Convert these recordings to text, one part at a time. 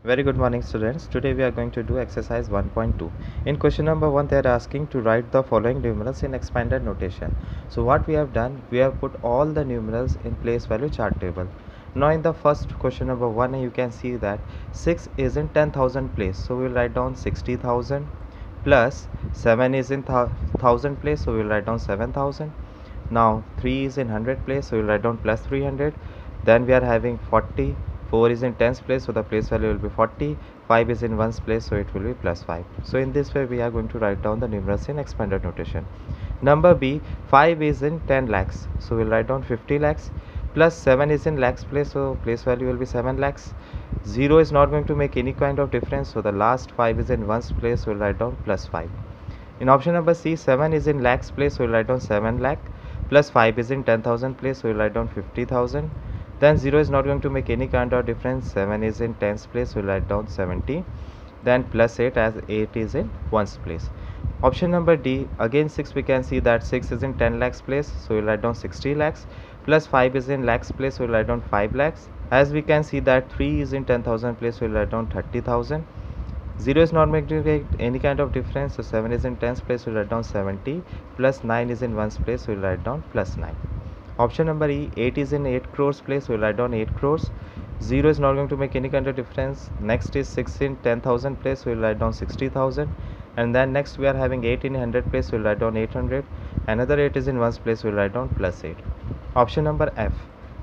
Very good morning, students. Today we are going to do exercise 1.2. In question number 1 they are asking to write the following numerals in expanded notation. So what we have done, we have put all the numerals in place value chart table. Now in the first question number 1 you can see that 6 is in 10,000 place, so we will write down 60,000, plus 7 is in 1000 place, so we will write down 7,000. Now 3 is in 100 place, so we will write down plus 300. Then we are having 40. 4 is in tens place, so the place value will be 40. 5 is in ones place, so it will be plus 5. So in this way we are going to write down the numerals in expanded notation. Number B, 5 is in 10 lakhs, so we'll write down 50 lakhs, plus 7 is in lakhs place, so place value will be 7 lakhs. 0 is not going to make any kind of difference, so the last 5 is in ones place, so we'll write down plus 5. In option number C, 7 is in lakhs place, so we'll write down 7 lakh, plus 5 is in 10,000 place, so we'll write down 50,000. Then 0 is not going to make any kind of difference. 7 is in tens place, we'll write down 70. Then plus 8, as 8 is in ones place. Option number D, again 6, we can see that 6 is in 10 lakhs place, so we'll write down 60 lakhs, plus 5 is in lakhs place, so we'll write down 5 lakhs. As we can see that 3 is in 10,000 place, we'll write down 30,000. 0 is not making any kind of difference, so 7 is in tens place, we'll write down 70, plus 9 is in ones place, we'll write down plus 9. Option number E, 8 is in 8 crores place, we'll write down 8 crores. 0 is not going to make any kind of difference. Next is 6 in 10,000 place, we'll write down 60,000. And then next we are having 8 in 100 place, we'll write down 800. Another 8 is in ones place, we'll write down plus 8. Option number F,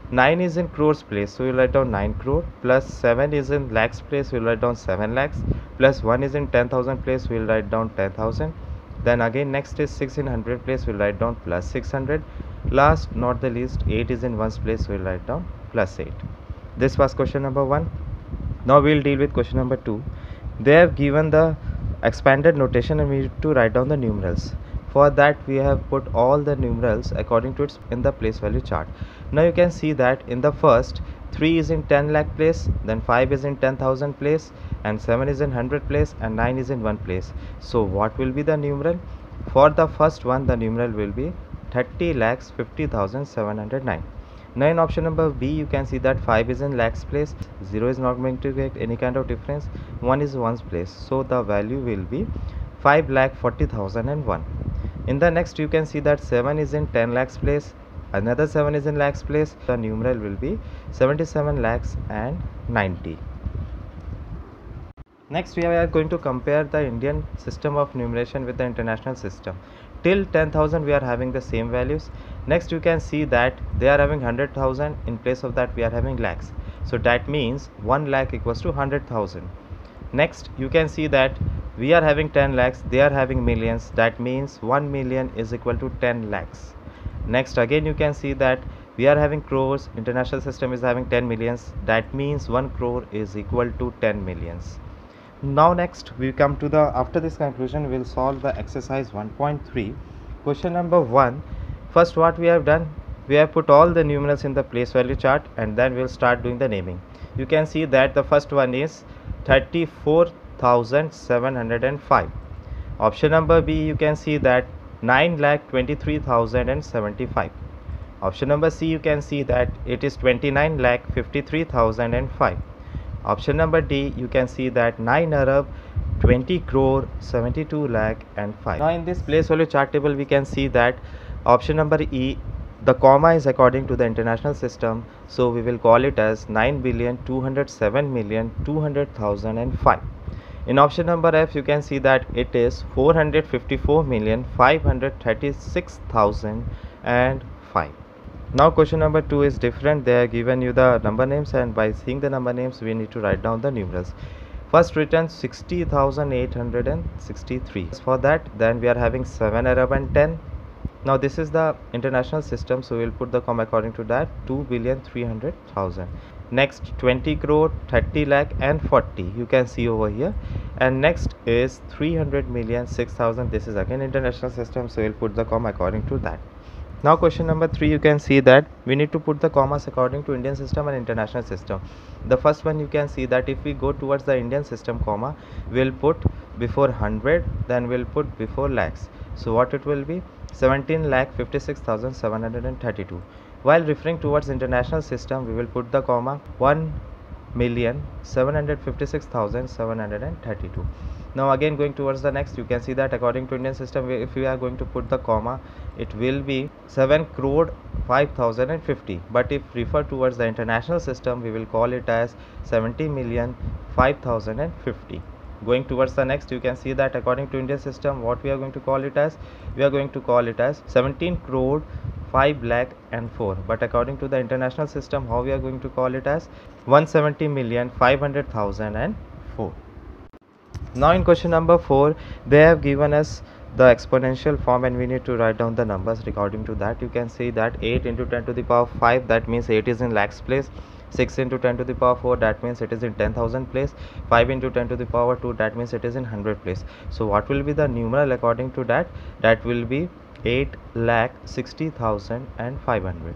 9 is in crores place, so we'll write down 9 crore, plus 7 is in lakhs place, we'll write down 7 lakhs, plus 1 is in 10,000 place, we'll write down 10,000. Then again next is 6 in 100 place, we'll write down plus 600. Last not the least, 8 is in ones place, we'll write down plus 8. This was question number 1. Now we'll deal with question number 2. They have given the expanded notation and we need to write down the numerals. For that we have put all the numerals according to its in the place value chart. Now you can see that in the first, 3 is in 10 lakh place, then 5 is in 10,000 place, and 7 is in 100 place, and 9 is in 1 place. So what will be the numeral? For the first one, the numeral will be 30 lakhs 50,709. Now in option number B you can see that 5 is in lakhs place, 0 is not going to get any kind of difference, 1 is ones place, so the value will be 5 lakh 40,001. In the next you can see that 7 is in 10 lakhs place, another 7 is in lakhs place, the numeral will be 77 lakhs and 90. Next we are going to compare the Indian system of numeration with the international system. Till 10,000 we are having the same values. Next you can see that they are having 100,000, in place of that we are having lakhs, so that means 1 lakh equals to 100,000. Next you can see that we are having 10 lakhs, they are having millions, that means 1 million is equal to 10 lakhs. Next again you can see that we are having crores, international system is having 10 millions, that means 1 crore is equal to 10 millions. Now next we come to the, after this conclusion we will solve the exercise 1.3. Question number 1. First what we have done, we have put all the numerals in the place value chart and then we will start doing the naming. You can see that the first one is 34,705. Option number B, you can see that 9,23,075. Option number C, you can see that it is 29,53,005. Option number D, you can see that 9 Arab 20 crore 72 lakh and 5. Now in this place value chart table we can see that option number E, the comma is according to the international system, so we will call it as 9,207,200,005. In option number F you can see that it is 454,536,005. Now question number 2 is different. They have given you the number names and by seeing the number names we need to write down the numerals. First written 60,863. For that then we are having 7 Arab and 10. Now this is the international system, so we will put the comma according to that, 2,300,000. Next 20 crore 30 lakh and 40, you can see over here. And next is 300,006,000. This is again international system, so we will put the comma according to that. Now question number 3, you can see that we need to put the commas according to Indian system and international system. The first one you can see that if we go towards the Indian system comma, we will put before 100, then we will put before lakhs. So what it will be? 17,56,732. While referring towards international system, we will put the comma 1 17,756,732. Now again going towards the next, you can see that according to Indian system, if we are going to put the comma, it will be 7 crore 5,050, but if refer towards the international system, we will call it as 70,005,050. Going towards the next, you can see that according to Indian system, what we are going to call it as, we are going to call it as 17 crore 5 lakh and 4, but according to the international system, how we are going to call it as 170,500,004. Now in question number 4, they have given us the exponential form and we need to write down the numbers according to that. You can see that 8 into 10 to the power 5, that means 8 is in lakhs place. 6 into 10 to the power 4, that means it is in 10,000 place. 5 into 10 to the power 2, that means it is in 100 place. So what will be the numeral according to that? That will be 8,60,500.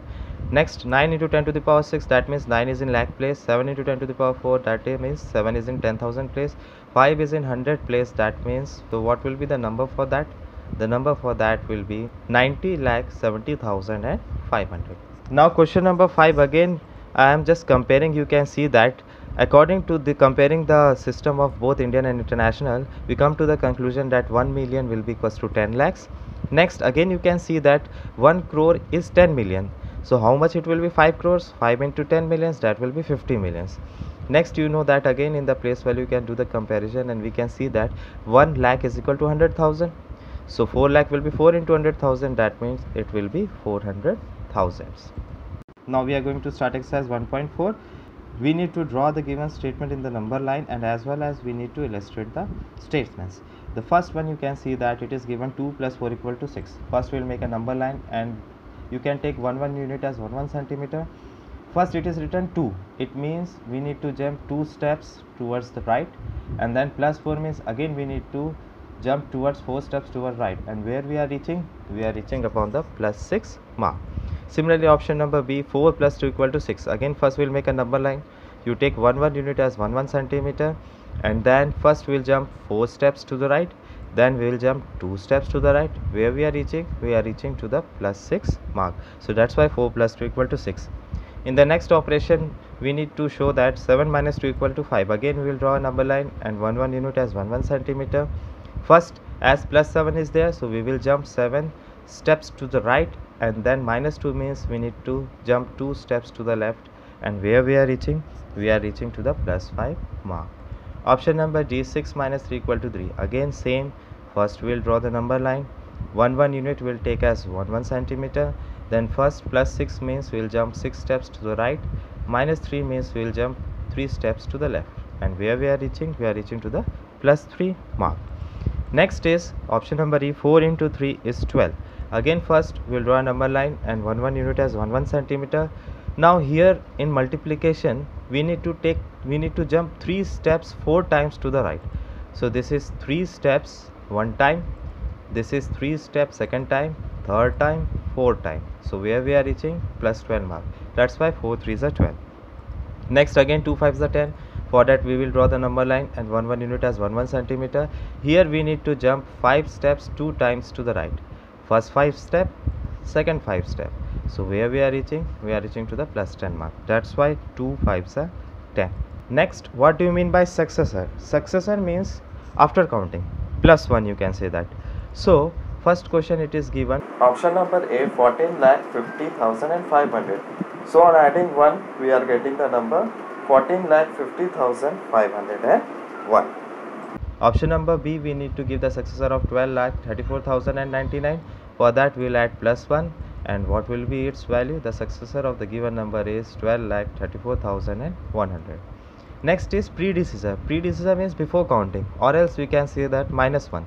Next, 9 into 10 to the power 6, that means 9 is in lakh place. 7 into 10 to the power 4, that means 7 is in 10,000 place. 5 is in 100 place, that means, so what will be the number for that? The number for that will be 90,70,500. Now question number 5, again I am just comparing. You can see that according to the comparing the system of both Indian and international, we come to the conclusion that 1 million will be equals to 10 lakhs. Next, again you can see that 1 crore is 10 million. So how much it will be? 5 crores. 5 into 10 millions, that will be 50 millions. Next, you know that again in the place value you can do the comparison, and we can see that 1 lakh is equal to 100,000. So 4 lakh will be 4 into 100,000, that means it will be 400,000. Now we are going to start exercise 1.4. We need to draw the given statement in the number line, and as well as we need to illustrate the statements. The first one, you can see that it is given 2 plus 4 equal to 6. First we will make a number line, and you can take 1 unit as 1 centimeter. First it is written 2. It means we need to jump 2 steps towards the right, and then plus 4 means again we need to jump towards 4 steps towards right, and where we are reaching? We are reaching upon the plus 6 mark. Similarly, option number B, 4 plus 2 equal to 6. Again first we will make a number line. You take 1 unit as 1 centimeter, and then first we will jump 4 steps to the right, then we will jump 2 steps to the right. Where we are reaching? We are reaching to the plus 6 mark. So that's why 4 plus 2 equal to 6. In the next operation, we need to show that 7 minus 2 equal to 5. Again we will draw a number line and 1 unit as 1 centimeter. First, as plus 7 is there, so we will jump 7 steps to the right, and then minus 2 means we need to jump 2 steps to the left, and where we are reaching? We are reaching to the plus 5 mark. Option number D, 6 minus 3 equal to 3. Again same, first we will draw the number line. 1 unit will take as 1 centimeter. Then first plus 6 means we will jump 6 steps to the right, minus 3 means we will jump 3 steps to the left, and where we are reaching? We are reaching to the plus 3 mark. Next is option number E, 4 into 3 is 12. Again first we will draw a number line and 1 unit as 1 centimeter. Now here in multiplication we need to jump 3 steps 4 times to the right. So this is 3 steps 1 time, this is 3 steps 2nd time, 3rd time, 4th time. So where we are reaching? Plus 12 mark. That's why 4 3s are 12. Next again 2 5s are 10. For that we will draw the number line and 1 unit as 1 centimeter. Here we need to jump 5 steps 2 times to the right. First 5 step, second 5 step. So where we are reaching? We are reaching to the plus 10 mark. That's why 2 5s are 10. Next, what do you mean by successor? Successor means after counting. Plus 1, you can say that. So first question, it is given option number A, 14,50,500. So on adding 1, we are getting the number 14,50,501. Option number B, we need to give the successor of 12,34,099. For that we will add plus 1, and what will be its value? The successor of the given number is 12,34,100. Next is predecessor. Predecessor means before counting, or else we can say that minus 1.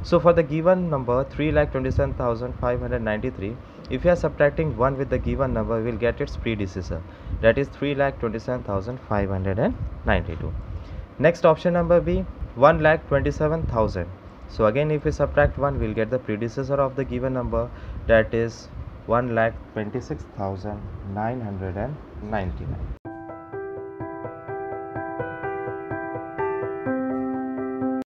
So for the given number 3,27,593, if you are subtracting 1 with the given number, we will get its predecessor, that is 3,27,592. Next option number B, 1,27,000. So again if we subtract 1, we will get the predecessor of the given number, that is 1,26,999.